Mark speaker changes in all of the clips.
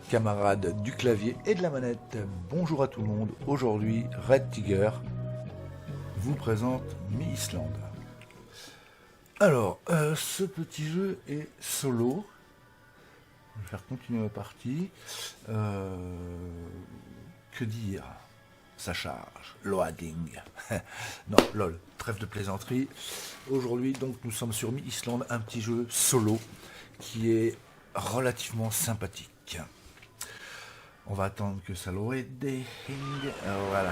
Speaker 1: camarades du clavier et de la manette. Bonjour à tout le monde. Aujourd'hui, Red Tiger vous présente Mi-Island. Alors, ce petit jeu est solo. Je vais faire continuer ma partie. Que dire? Ça charge. Loading. Non, lol. Trêve de plaisanterie. Aujourd'hui, donc, nous sommes sur Mi-Island, un petit jeu solo qui est relativement sympathique. On va attendre que ça loading. Voilà.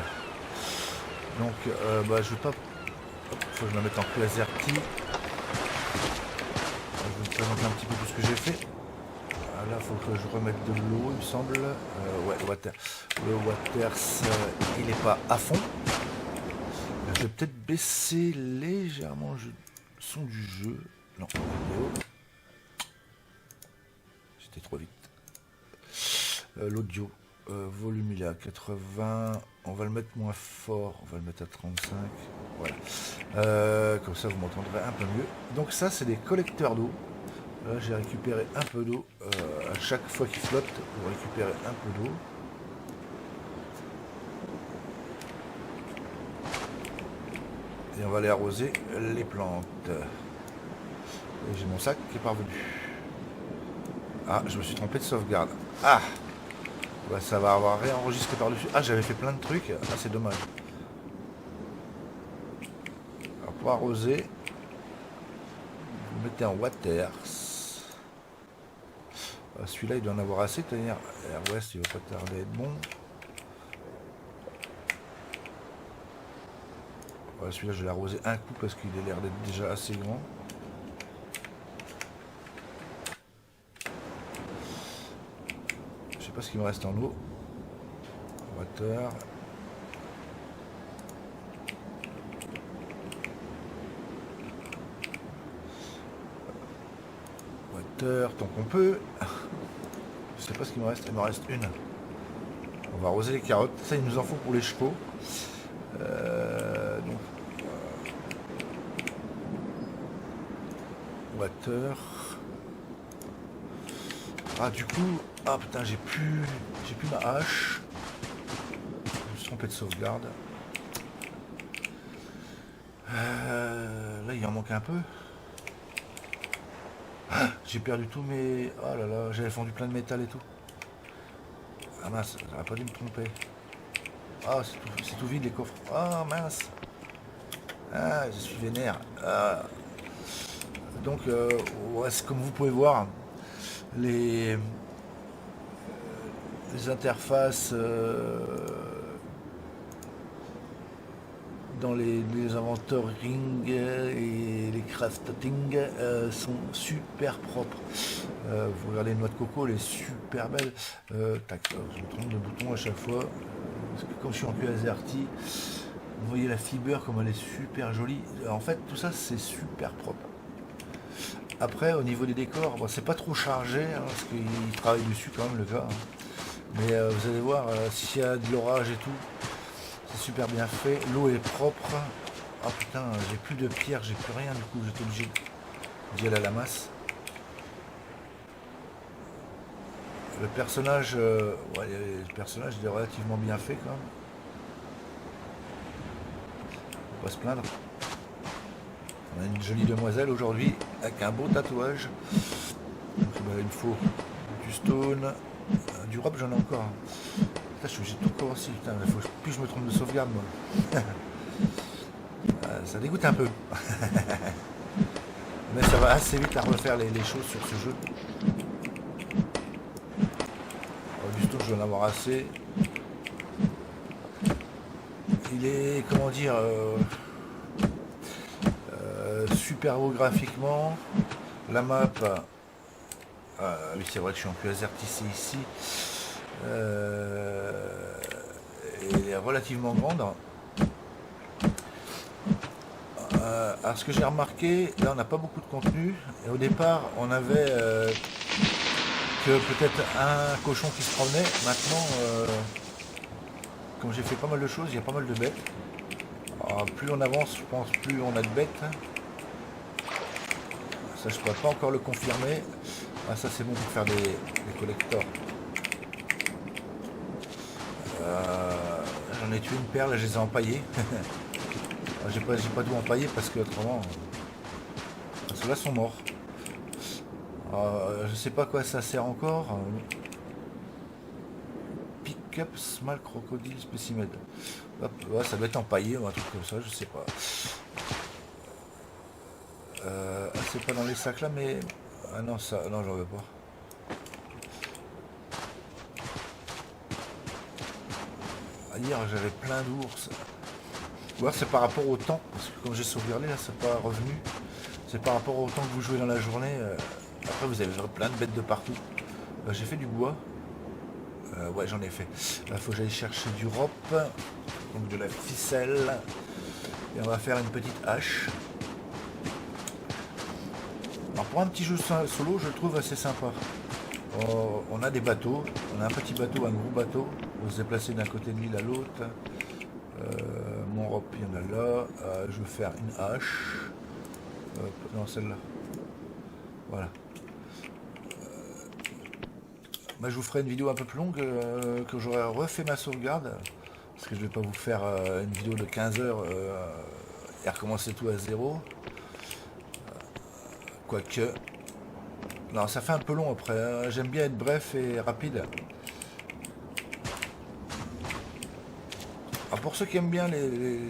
Speaker 1: Donc, je vais pas. Faut que je me mette en QWERTY. Je vais vous présenter un petit peu tout ce que j'ai fait. Là, il faut que je remette de l'eau, il me semble. Ouais, le waters, il n'est pas à fond. Je vais peut-être baisser légèrement le son du jeu. Non, c'était trop vite. L'audio, volume il est à 80. On va le mettre moins fort, on va le mettre à 35. Voilà. Comme ça, vous m'entendrez un peu mieux. Donc ça, c'est des collecteurs d'eau. Là, j'ai récupéré un peu d'eau. À chaque fois qu'il flotte, vous récupérez un peu d'eau. Et on va aller arroser les plantes. Et j'ai mon sac qui est parvenu. Ah, je me suis trompé de sauvegarde. Ah, bah, ça va avoir réenregistré par-dessus. Ah, j'avais fait plein de trucs. Ah, c'est dommage. Alors, pour arroser, vous mettez en waters. Celui-là, il doit en avoir assez, c'est-à-dire Air West, il va pas tarder à être bon. Voilà, celui-là, je vais l'arroser un coup parce qu'il a l'air d'être déjà assez grand. Je sais pas ce qu'il me reste en eau. Water. Water, tant qu'on peut. Je sais pas ce qu'il me reste. Il me reste une. On va arroser les carottes. Ça, il nous en faut pour les chevaux. Water. Ah, du coup, ah putain, j'ai plus ma hache. Je me suis trompé de sauvegarde. Là, il en manque un peu. Ah, j'ai perdu tout mes. Oh là là, j'avais fondu plein de métal et tout. Ah mince, j'aurais pas dû me tromper. Ah, c'est tout vide les coffres. Ah mince. Ah, je suis vénère. Ah. Donc, ouais, comme vous pouvez voir, les interfaces dans les inventoring et les crafting sont super propres. Vous regardez une noix de coco, elle est super belle. Tac, je me trompe de bouton à chaque fois. Parce que comme je suis en QWERTY, vous voyez la fibre comme elle est super jolie. En fait, tout ça c'est super propre. Après, au niveau des décors, bon, c'est pas trop chargé, hein, parce qu'il travaille dessus quand même le gars. Hein. Mais vous allez voir, s'il y a de l'orage et tout, c'est super bien fait. L'eau est propre. Ah putain, j'ai plus de pierre, j'ai plus rien, du coup j'étais obligé d'y aller à la masse. Le personnage, ouais, le personnage il est relativement bien fait quand même. Faut pas se plaindre. On a une jolie demoiselle aujourd'hui avec un beau tatouage. Donc, il me faut du stone, du robe j'en ai encore. Putain, je suis obligé de tout commencer. Putain, il faut plus je me trompe de sauvegarde moi. Ça dégoûte un peu. Mais ça va assez vite à refaire les choses sur ce jeu. Du stone je dois en avoir assez. Il est, comment dire, super beau graphiquement. La map, oui c'est vrai que je suis en QWERTY ici, elle est relativement grande. Alors ce que j'ai remarqué, là on n'a pas beaucoup de contenu, et au départ on avait que peut-être un cochon qui se promenait. Maintenant, comme j'ai fait pas mal de choses, il y a pas mal de bêtes. Alors, plus on avance, je pense, plus on a de bêtes. Ça, je ne pourrais pas encore le confirmer. Ah, ça, c'est bon pour faire des collecteurs. ai tué une perle, je les ai empaillés. J'ai pas tout empaillé parce que autrement, ceux-là sont morts. Je sais pas à quoi ça sert encore. Pick up small crocodile specimen. Hop, ouais, ça doit être empaillé ou un truc comme ça, je sais pas. C'est pas dans les sacs là, mais ah non, ça, non, j'en veux pas. Hier j'avais plein d'ours. Ou alors c'est par rapport au temps, parce que comme j'ai sauvegardé là, c'est pas revenu. C'est par rapport au temps que vous jouez dans la journée. Après vous avez plein de bêtes de partout. J'ai fait du bois. Ouais, j'en ai fait. Il faut que j'aille chercher du rope, donc de la ficelle. Et on va faire une petite hache. Alors pour un petit jeu solo, je le trouve assez sympa. On a des bateaux. On a un petit bateau, un gros bateau. On va se déplacer d'un côté de l'île à l'autre. Mon rope, il y en a là. Je vais faire une hache. Non, celle-là. Voilà. Moi, je vous ferai une vidéo un peu plus longue que j'aurais refait ma sauvegarde. Parce que je vais pas vous faire une vidéo de 15 heures et recommencer tout à zéro. Quoique. Non, ça fait un peu long après. Hein. J'aime bien être bref et rapide. Alors pour ceux qui aiment bien les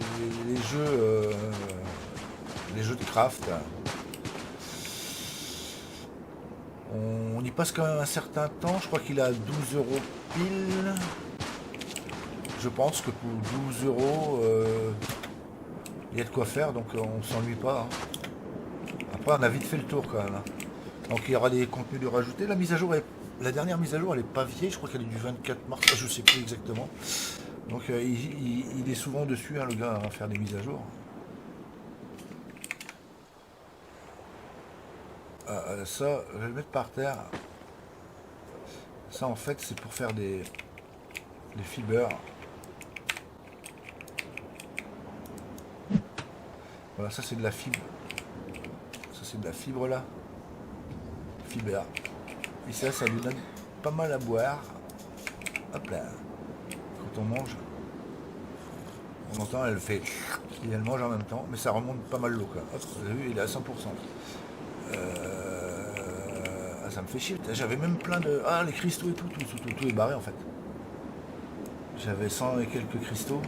Speaker 1: jeux de craft, on y passe quand même un certain temps. Je crois qu'il a 12 € pile. Je pense que pour 12 €, il y a de quoi faire, donc on s'ennuie pas. Hein. Après, on a vite fait le tour quand même. Hein. Donc il y aura des contenus de rajouter. La dernière mise à jour, elle est pas vieille. Je crois qu'elle est du 24 mars. Je sais plus exactement. Donc il est souvent dessus, hein, le gars, à faire des mises à jour. Ça, je vais le mettre par terre. Ça, en fait, c'est pour faire des fibers. Voilà, ça c'est de la fibre. Ça c'est de la fibre là. Fiber. Et ça lui donne pas mal à boire. Hop là. Quand on mange, on entend, elle fait. Et elle mange en même temps, mais ça remonte pas mal l'eau. Hop, vous avez vu, il est à 100%. Ça me fait chier. J'avais même plein de. Ah, les cristaux et tout est barré en fait. J'avais 100 et quelques cristaux.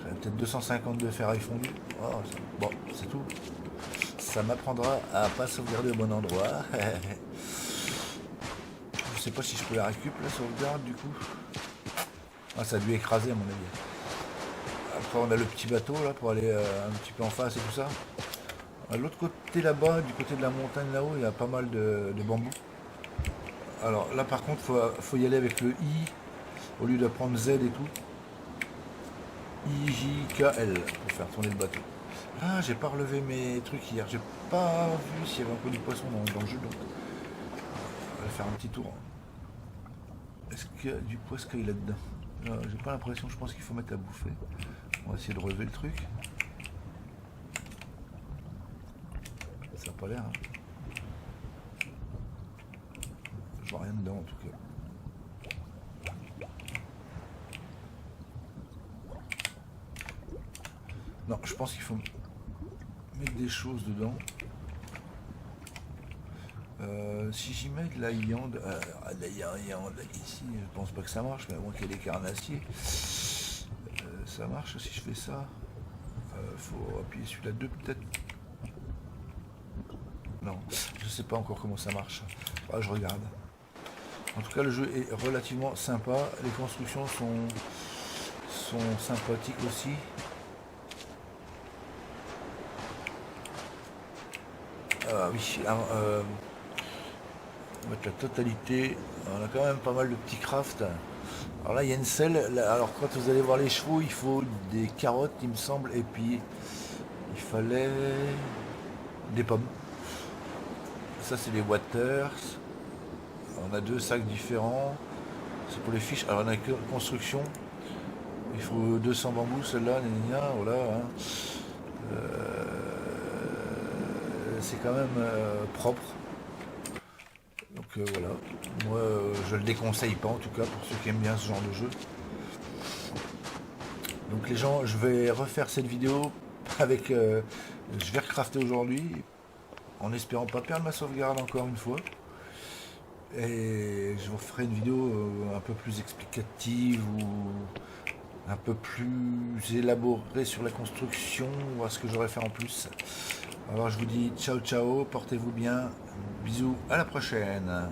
Speaker 1: J'avais peut-être 250 de ferraille fondue. Oh, bon, c'est tout. Ça m'apprendra à pas sauvegarder au bon endroit. Je sais pas si je peux la récupérer la sauvegarde du coup. Ah, ça a dû écraser à mon avis. Après on a le petit bateau là pour aller un petit peu en face et tout ça. De l'autre côté là-bas, du côté de la montagne là-haut, il y a pas mal de bambous. Alors là par contre, faut y aller avec le I au lieu de prendre Z et tout. IJKL pour faire tourner le bateau. Ah, j'ai pas relevé mes trucs hier. J'ai pas vu s'il y avait encore du poisson dans le jeu. Donc on va faire un petit tour. Est-ce qu'il y a du poisson là-dedans? J'ai pas l'impression. Je pense qu'il faut mettre à bouffer. On va essayer de relever le truc. Ça n'a pas l'air. Hein. Je vois rien dedans en tout cas. Non, je pense qu'il faut mettre des choses dedans. Si j'y mets de la viande, ici, je pense pas que ça marche, mais à moins qu'il y ait des carnassiers. Ça marche si je fais ça. Faut appuyer sur la 2 peut-être. Non, je sais pas encore comment ça marche. Ah, je regarde. En tout cas, le jeu est relativement sympa. Les constructions sont sympathiques aussi. Ah oui, on va mettre la totalité. On a quand même pas mal de petits crafts. Alors là, il y a une selle. Alors quand vous allez voir les chevaux, il faut des carottes, il me semble, et puis il fallait des pommes. Ça, c'est les waters. On a 2 sacs différents. C'est pour les fiches. Alors on a que construction. Il faut 200 bambous, celle-là, voilà. Hein. C'est quand même propre. Donc voilà. Moi, je le déconseille pas, en tout cas, pour ceux qui aiment bien ce genre de jeu. Donc les gens, je vais refaire cette vidéo avec... je vais recrafter aujourd'hui, en espérant pas perdre ma sauvegarde encore une fois. Et je vous ferai une vidéo un peu plus explicative ou un peu plus élaborée sur la construction, voir ce que j'aurais fait en plus. Alors je vous dis ciao ciao, portez-vous bien, bisous, à la prochaine.